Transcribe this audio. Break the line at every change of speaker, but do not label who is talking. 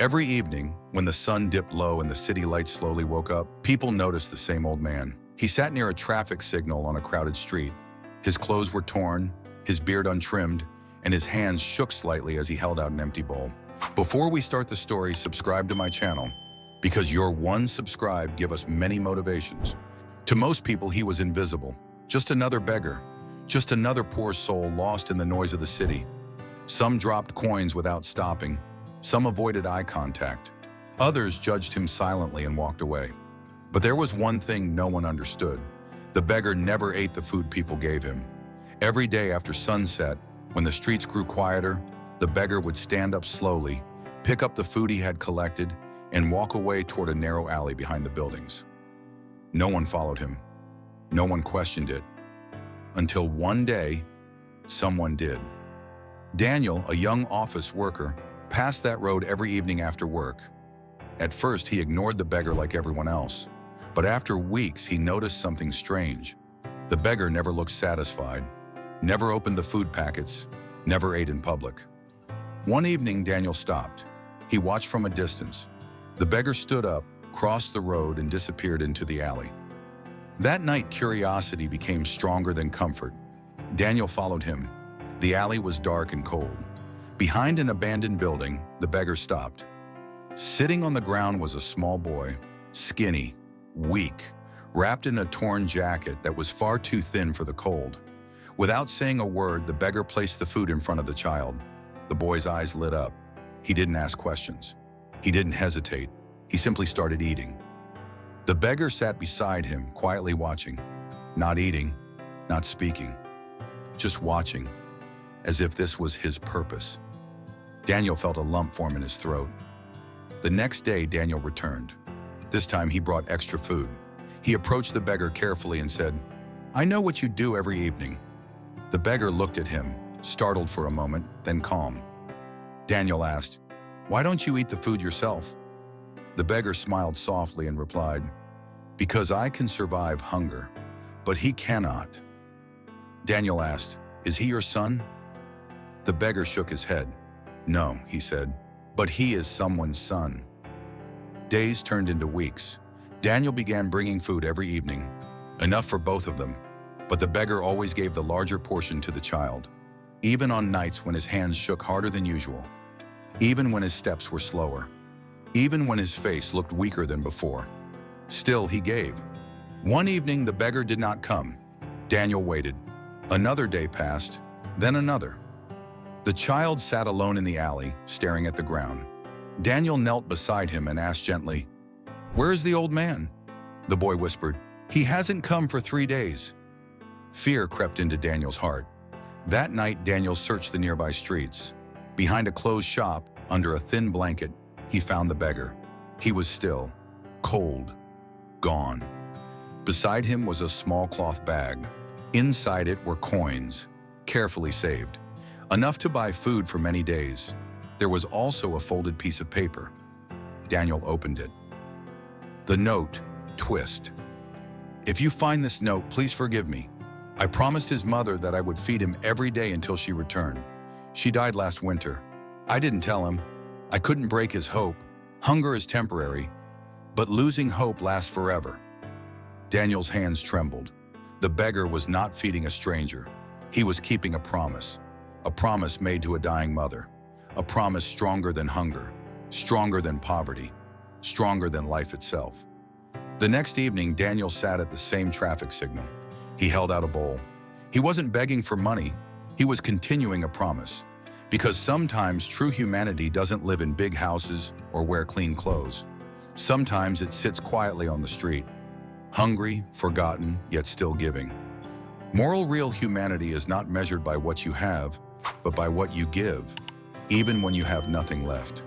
Every evening, when the sun dipped low and the city lights slowly woke up, people noticed the same old man. He sat near a traffic signal on a crowded street. His clothes were torn, his beard untrimmed, and his hands shook slightly as he held out an empty bowl. Before we start the story, subscribe to my channel, because your one subscribe give us many motivations. To most people, he was invisible, just another beggar, just another poor soul lost in the noise of the city. Some dropped coins without stopping, some avoided eye contact. Others judged him silently and walked away. But there was one thing no one understood. The beggar never ate the food people gave him. Every day after sunset, when the streets grew quieter, the beggar would stand up slowly, pick up the food he had collected, and walk away toward a narrow alley behind the buildings. No one followed him. No one questioned it. Until one day, someone did. Daniel, a young office worker, passed that road every evening after work. At first, he ignored the beggar like everyone else. But after weeks, he noticed something strange. The beggar never looked satisfied, never opened the food packets, never ate in public. One evening, Daniel stopped. He watched from a distance. The beggar stood up, crossed the road, and disappeared into the alley. That night, curiosity became stronger than comfort. Daniel followed him. The alley was dark and cold. Behind an abandoned building, the beggar stopped. Sitting on the ground was a small boy, skinny, weak, wrapped in a torn jacket that was far too thin for the cold. Without saying a word, the beggar placed the food in front of the child. The boy's eyes lit up. He didn't ask questions. He didn't hesitate. He simply started eating. The beggar sat beside him, quietly watching, not eating, not speaking, just watching, as if this was his purpose. Daniel felt a lump form in his throat. The next day, Daniel returned. This time, he brought extra food. He approached the beggar carefully and said, "I know what you do every evening." The beggar looked at him, startled for a moment, then calm. Daniel asked, "Why don't you eat the food yourself?" The beggar smiled softly and replied, "Because I can survive hunger, but he cannot." Daniel asked, "Is he your son?" The beggar shook his head. "No," he said, "but he is someone's son." Days turned into weeks. Daniel began bringing food every evening, enough for both of them, but the beggar always gave the larger portion to the child, even on nights when his hands shook harder than usual, even when his steps were slower, even when his face looked weaker than before. Still, he gave. One evening, the beggar did not come. Daniel waited. Another day passed, then another. The child sat alone in the alley, staring at the ground. Daniel knelt beside him and asked gently, "Where is the old man?" The boy whispered, "He hasn't come for 3 days." Fear crept into Daniel's heart. That night, Daniel searched the nearby streets. Behind a closed shop, under a thin blanket, he found the beggar. He was still, cold, gone. Beside him was a small cloth bag. Inside it were coins, carefully saved, enough to buy food for many days. There was also a folded piece of paper. Daniel opened it. The note, twist. "If you find this note, please forgive me. I promised his mother that I would feed him every day until she returned. She died last winter. I didn't tell him. I couldn't break his hope. Hunger is temporary, but losing hope lasts forever." Daniel's hands trembled. The beggar was not feeding a stranger. He was keeping a promise made to a dying mother, a promise stronger than hunger, stronger than poverty, stronger than life itself. The next evening, Daniel sat at the same traffic signal. He held out a bowl. He wasn't begging for money. He was continuing a promise. Because sometimes true humanity doesn't live in big houses or wear clean clothes. Sometimes it sits quietly on the street, hungry, forgotten, yet still giving. Moral real humanity is not measured by what you have, but by what you give, even when you have nothing left.